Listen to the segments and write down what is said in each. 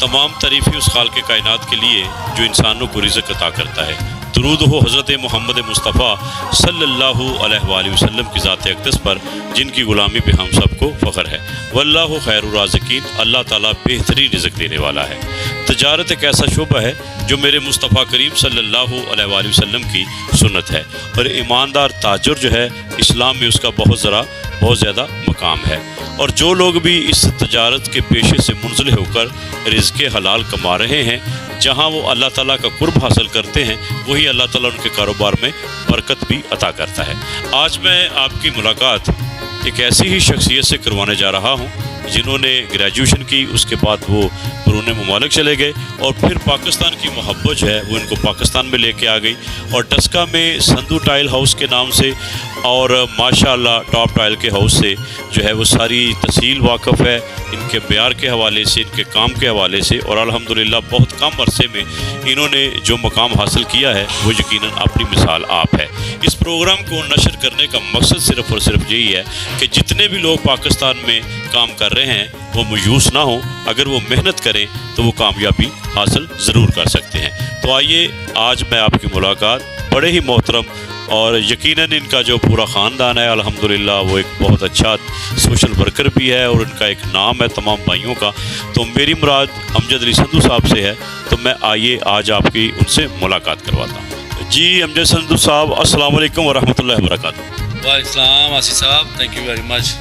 तमाम तारीफ़ें उस खालिक़ कायनात के लिए जो इंसानों को रिज़्क़ अता करता है। दरूद हो हज़रत मोहम्मद मुस्तफ़ा सल्लल्लाहु अलैहि वसल्लम की ज़ात अक़दस पर जिनकी ग़ुलामी पे हम सबको फ़ख्र है। वल्लाहु खैरुर राज़िकीन, अल्लाह ताला बेहतरीन रिज़्क़ देने वाला है। तजारत एक ऐसा शोबा है जो मेरे मुस्तफ़ा करीम सल्लल्लाहु अलैहि वसल्लम की सुन्नत है, और ईमानदार ताजर जो है इस्लाम में उसका बहुत ज़्यादा मकाम है। और जो लोग भी इस तजारत के पेशे से मुंसलिक होकर रिज़्क़ हलाल कमा रहे हैं, जहाँ वो अल्लाह ताला का कुर्ब हासिल करते हैं, वही अल्लाह ताला उनके कारोबार में बरकत भी अता करता है। आज मैं आपकी मुलाकात एक ऐसी ही शख्सियत से करवाने जा रहा हूँ जिन्होंने ग्रेजुएशन की, उसके बाद वो बरूने ममालिक चले गए और फिर पाकिस्तान की मोहब्बत जो है वो इनको पाकिस्तान में लेके आ गई, और टस्का में संधू टाइल हाउस के नाम से और माशाअल्लाह टॉप टाइल के हाउस से जो है वो सारी तहसील वाक़फ़ है इनके ब्यार के हवाले से, इनके काम के हवाले से, और अल्हम्दुलिल्लाह बहुत कम अरसे में इन्होंने जो मकाम हासिल किया है वो यकीनन अपनी मिसाल आप है। इस प्रोग्राम को नशर करने का मकसद सिर्फ़ और सिर्फ यही है कि जितने भी लोग पाकिस्तान में काम कर रहे हैं वो मायूस ना हो, अगर वो मेहनत करें तो वो कामयाबी हासिल ज़रूर कर सकते हैं। तो आइए आज मैं आपकी मुलाकात बड़े ही मोहतरम, और यकीनन इनका जो पूरा ख़ानदान है अल्हम्दुलिल्लाह वो एक बहुत अच्छा सोशल वर्कर भी है और इनका एक नाम है तमाम भाइयों का। तो मेरी मुराद अमजद अली संधू साहब से है, तो मैं आइए आज आपकी उनसे मुलाकात करवाता हूँ। जी अमजद संधू साहब, अस्सलाम वालेकुम व रहमतुल्लाहि व बरकातुहू। वालेकुम आसिफ साहब, thank you very much.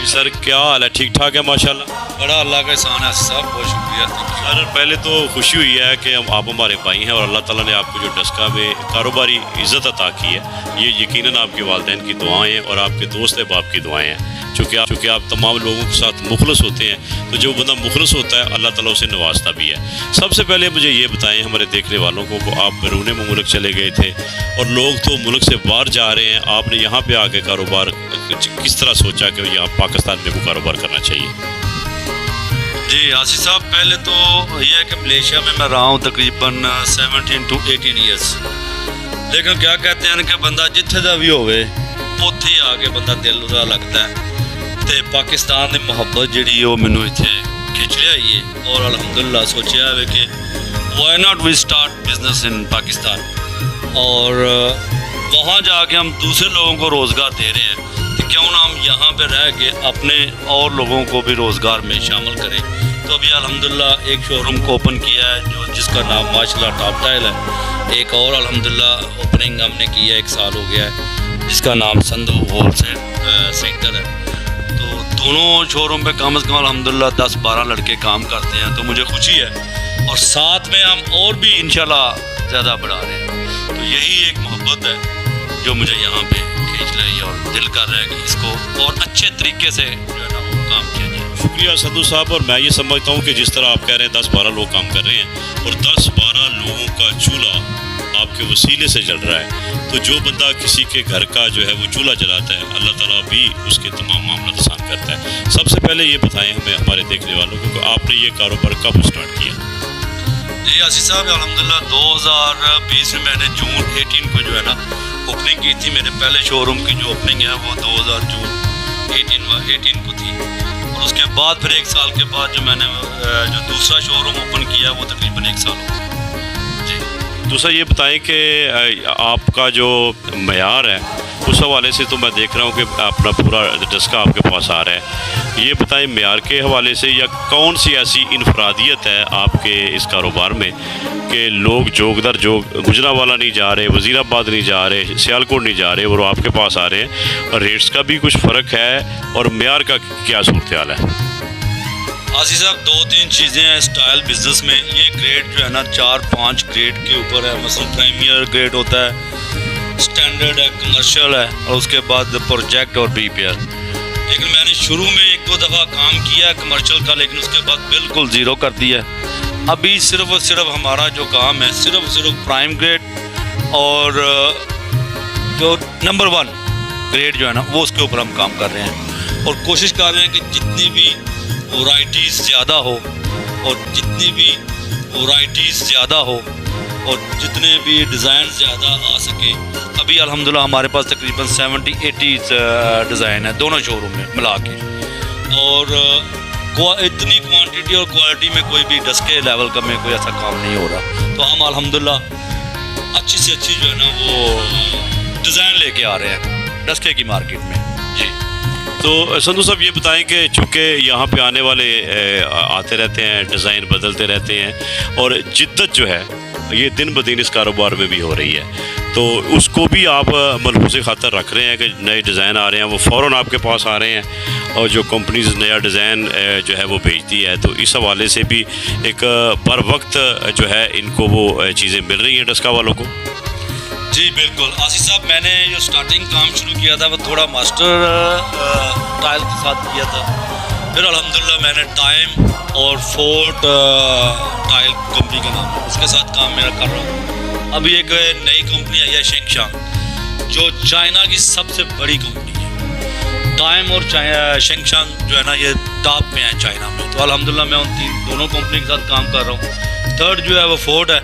Sir क्या हाल है? ठीक ठाक है माशाल्लाह? बड़ा अल्लाह का एहसान है आसिफ साहब, बहुत शुक्रिया। सर पहले तो खुशी हुई है कि आप हमारे भाई हैं और अल्लाह ताला ने आपको जो टस्का में कारोबारी इज़्ज़त अता की है, ये यकीनन आपके वालिदैन की दुआएं हैं और आपके दोस्त अहबाब की दुआएं हैं। चूँकि आप तमाम लोगों के साथ मुखलस होते हैं, तो जो बंदा मुखलस होता है अल्लाह ताला उसे नवाजता भी है। सबसे पहले मुझे ये बताएं हमारे देखने वालों को आप बैरून मुल्क चले गए थे और लोग तो मुल्क से बाहर जा रहे हैं, आपने यहाँ पे आके कारोबार किस तरह सोचा कि यहाँ पाकिस्तान में को कारोबार करना चाहिए? जी आसिफ साहब, पहले तो ये है कि मलेशिया में मैं रहा हूँ तकरीबन 17 to 18 ईयर्स, लेकिन क्या कहते हैं कि बंदा जिथे का भी होवे उत्थे ही आके बंदा दिल उदा लगता है। तो पाकिस्तान की मुहब्बत जी वो मैनू इत्थे खिंच लिया ही है, और अल्हम्दुलिल्लाह सोचा है कि why not we start business in Pakistan, और वहाँ जाके हम दूसरे लोगों को रोज़गार दे रहे हैं, तो क्यों ना हम यहाँ पे रह के अपने और लोगों को भी रोज़गार में शामिल करें। तो अभी अल्हम्दुलिल्लाह एक शोरूम को ओपन किया है जिसका नाम माशाल्लाह टॉप टाइल है। एक और अल्हम्दुलिल्लाह ओपनिंग हमने की है, 1 साल हो गया है, जिसका नाम संधू होलसेल सेंटर है। तो दोनों शोरूम पे कम से कम अल्हम्दुलिल्लाह 10-12 लड़के काम करते हैं, तो मुझे खुशी है, और साथ में हम और भी इंशाल्लाह ज़्यादा बढ़ा रहे हैं। तो यही एक मोहब्बत है जो मुझे यहाँ पे खींच रही है और दिल कर रहा है कि इसको और अच्छे तरीके से जो है ना वो काम किया जाए। शुक्रिया संधू साहब, और मैं ये समझता हूँ कि जिस तरह आप कह रहे हैं 10-12 लोग काम कर रहे हैं और 10-12 लोगों का चूल्हा आपके वसीले से जल रहा है, तो जो बंदा किसी के घर का जो है वो चूल्हा जलाता है अल्लाह ताला भी उसके तमाम मामला आसान करता है। सबसे पहले ये बताएं हमें, हमारे देखने वालों को, कि आपने ये कारोबार कब स्टार्ट किया? जी आसिफ साहब, अल्हम्दुलिल्लाह 2020 में मैंने जून 18 को जो है ना ओपनिंग की थी। मेरे पहले शोरूम की जो ओपनिंग है वो 2018 को थी, और उसके बाद फिर 1 साल के बाद जो मैंने जो दूसरा शोरूम ओपन किया वो तकरीबन 1 साल हो गया। दूसरा ये बताएं कि आपका जो मयार है उस हवाले से तो मैं देख रहा हूँ कि अपना पूरा टस्का आपके पास आ रहा है, ये बताएं मयार के हवाले से या कौन सी ऐसी इनफरादियत है आपके इस कारोबार में कि लोग जोगदर जोग गुजरांवाला नहीं जा रहे, वज़ीराबाद नहीं जा रहे, सियालकोट नहीं जा रहे, और आपके पास आ रहे हैं, और रेट्स का भी कुछ फ़र्क है और मयार का क्या सूरत हाल है? आसिफ साहब, 2-3 चीज़ें हैं स्टाइल बिजनेस में। ये ग्रेड जो है ना 4-5 ग्रेड के ऊपर है। मसलन प्रीमियर ग्रेड होता है, स्टैंडर्ड है, कमर्शियल है, और उसके बाद प्रोजेक्ट और बीपीआर। लेकिन मैंने शुरू में 1-2 दफ़ा काम किया है कमर्शियल का, लेकिन उसके बाद बिल्कुल ज़ीरो कर दिया है। अभी सिर्फ और सिर्फ हमारा जो काम है सिर्फ प्राइम ग्रेड और जो नंबर 1 ग्रेड जो है ना वो उसके ऊपर हम काम कर रहे हैं, और कोशिश कर रहे हैं कि जितनी भी वैराइटीज़ ज़्यादा हो और जितनी भी वैराइटीज़ ज़्यादा हो और जितने भी डिज़ाइन ज़्यादा आ सके। अभी अल्हम्दुलिल्लाह हमारे पास तकरीबन 70-80 डिज़ाइन है दोनों शोरूम में मिला के, और اتنی کوانٹٹی اور کوالٹی میں کوئی بھی ڈسکے لیول کا میں کوئی ایسا کام نہیں ہو رہا. تو ہم الحمدللہ اچھی سے اچھی جو ہے نا وہ ڈیزائن لے کے آ رہے ہیں ڈسکے کی مارکیٹ میں. جی تو سندھو صاحب یہ بتائیں کہ چونکہ یہاں پہ آنے والے آتے رہتے ہیں، ڈیزائن بدلتے رہتے ہیں، اور جدت جو ہے یہ دن بدن اس کاروبار میں بھی ہو رہی ہے، تو اس کو بھی آپ ملحوظ خاطر رکھ رہے ہیں کہ نئے ڈیزائن آ رہے ہیں وہ فوراً آپ کے پاس آ رہے ہیں، اور جو کمپنیز نیا ڈیزائن جو ہے وہ بھیجتی ہے، تو اس حوالے سے بھی ایک بر وقت جو ہے ان کو وہ چیزیں مل رہی ہیں ڈسکا والوں کو؟ جی بالکل آصف صاحب، میں نے جو سٹارٹنگ کام شروع کیا تھا وہ تھوڑا ماسٹر ٹائل کے ساتھ کیا تھا، پھر الحمدللہ میں نے ٹائم اور فورٹ ٹائل کمپنی کا نام ہے اس کے ساتھ کام میرا کر رہا ہوں. ابھی ایک نئی کمپنی آئی ہے شینگشانگ، جو چائنا کی سب سے بڑی کمپنی ہے. ٹائم اور شینگشانگ جو ہے نا یہ ٹاپ پہ ہیں چائنا میں، تو الحمدللہ میں ان دونوں کمپنی کے ساتھ کام کر رہا ہوں. تھرڈ جو ہے وہ فورٹ ہے.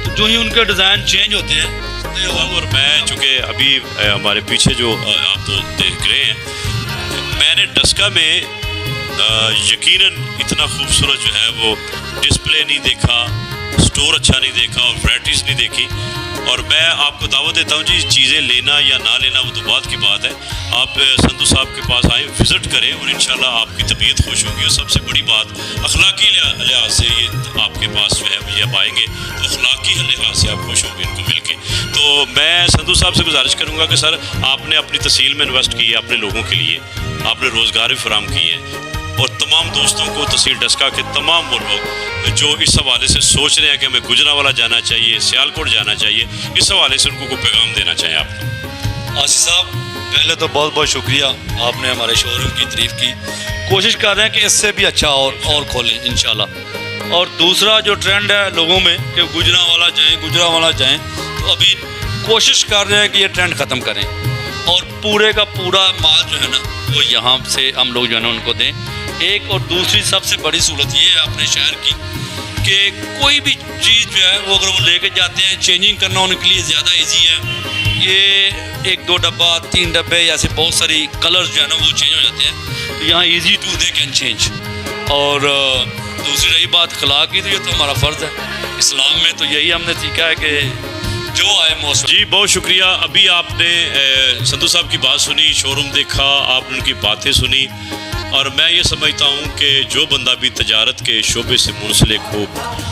تو جو ہی ان کے ڈیزائن چینج ہوتے ہیں، اور میں چونکہ ابھی ہمارے پیچھے جو آپ تو دیکھ رہے ہیں، میں نے ڈسکا میں یقیناً اتنا خوبصورت جو ہے وہ ڈسپلے نہیں دیکھا، سٹور اچھا نہیں دیکھا، اور ورائٹیز نہیں دیکھی. اور میں آپ کو دعوت دیتا ہوں جی، چیزیں لینا یا نہ لینا وہ تو بات کی بات ہے. آپ سندھو صاحب کے پاس آئیں، وزٹ کریں، اور انشاءاللہ آپ کی طبیعت خوش ہوگی. اور سب سے بڑی بات اخلاقی لحاظ سے یہ آپ کے پاس جو ہے وہ یہ آئیں گے تو اخلاقی لحاظ سے آپ خوش ہوں گے ان کو مل کے. تو میں سندھو صاحب سے گزارش کروں گا کہ سر آپ نے اپنی تحصیل میں انویسٹ کی ہے، اپنے لوگوں کے لیے آپ نے روزگار بھی فراہم کی ہے، اور تمام دوستوں کو تحصیل ڈسکا کے تمام وہ لوگ جو اس حوالے سے سوچ رہے ہیں کہ ہمیں گجرانوالہ جانا چاہیے، سیالکوٹ جانا چاہیے، اس حوالے سے ان کو کوئی پیغام دینا چاہیں آپ؟ آصف صاحب پہلے تو بہت بہت شکریہ، آپ نے ہمارے شو روم کی تعریف کی. کوشش کر رہے ہیں کہ اس سے بھی اچھا اور کھولیں انشاءاللہ. اور دوسرا جو ٹرینڈ ہے لوگوں میں کہ گجرانوالہ جائیں، تو ابھی کوشش کر رہے ہیں کہ یہ ٹرینڈ ختم کریں، اور پورے کا پورا مال جو ہے نا وہ یہاں سے ہم لوگ جو ہے نا ان کو دیں. ایک اور دوسری سب سے بڑی سہولت یہ ہے اپنے شہر کی کہ کوئی بھی چیز جو ہے وہ اگر وہ لے کے جاتے ہیں، چینجنگ کرنا ان کے لیے زیادہ ایزی ہے. یہ 1-2 ڈبہ 3 ڈبے ایسے بہت ساری کلرز جو ہے نا وہ چینج ہو جاتے ہیں، تو یہاں easy to they can change. اور دوسری رہی بات اخلاق کی، تو یہ تو ہمارا فرض ہے اسلام میں، تو یہی ہم نے سیکھا ہے کہ جو آئے موسم. جی بہت شکریہ. ابھی آپ نے سندھو صاحب کی بات سنی، شو روم دیکھا، آپ نے ان کی باتیں سنی، اور میں یہ سمجھتا ہوں کہ جو بندہ بھی تجارت کے شعبے سے منسلک ہو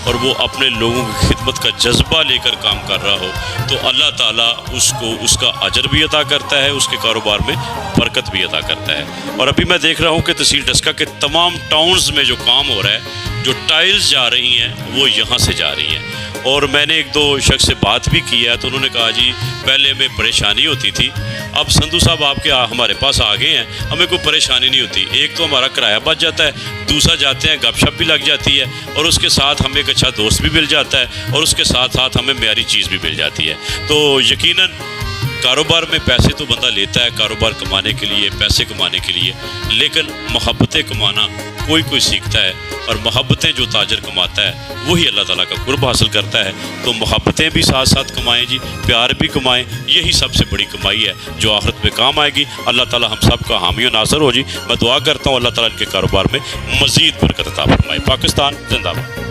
اور وہ اپنے لوگوں کی خدمت کا جذبہ لے کر کام کر رہا ہو، تو اللہ تعالیٰ اس کو اس کا اجر بھی عطا کرتا ہے، اس کے کاروبار میں برکت بھی عطا کرتا ہے. اور ابھی میں دیکھ رہا ہوں کہ تحصیل ڈسکا کے تمام ٹاؤنز میں جو کام ہو رہا ہے، جو ٹائلز جا رہی ہیں وہ یہاں سے جا رہی ہیں. اور میں نے 1-2 شخص سے بات بھی کی ہے، تو انہوں نے کہا جی پہلے ہمیں پریشانی ہوتی تھی، اب سندھو صاحب آپ کے ہمارے پاس آ گئے ہیں، ہمیں کوئی پریشانی نہیں ہوتی. ایک تو ہمارا کرایہ بچ جاتا ہے، دوسرا جاتے ہیں گپ شپ بھی لگ جاتی ہے، اور اس کے ساتھ ہمیں ایک اچھا دوست بھی مل جاتا ہے، اور اس کے ساتھ ساتھ ہمیں معیاری چیز بھی مل جاتی ہے. تو یقیناً کاروبار میں پیسے تو بندہ لیتا ہے کاروبار کمانے کے لیے، پیسے کمانے کے لیے، لیکن محبتیں کمانا کوئی سیکھتا ہے، اور محبتیں جو تاجر کماتا ہے وہی اللہ تعالیٰ کا قرب حاصل کرتا ہے. تو محبتیں بھی ساتھ ساتھ کمائیں جی، پیار بھی کمائیں، یہی سب سے بڑی کمائی ہے جو آخرت میں کام آئے گی. اللہ تعالیٰ ہم سب کا حامی و ناصر ہو جی. میں دعا کرتا ہوں اللہ تعالیٰ ان کے کاروبار میں مزید برکت عطا فرمائے. پاکستان زندہ باد.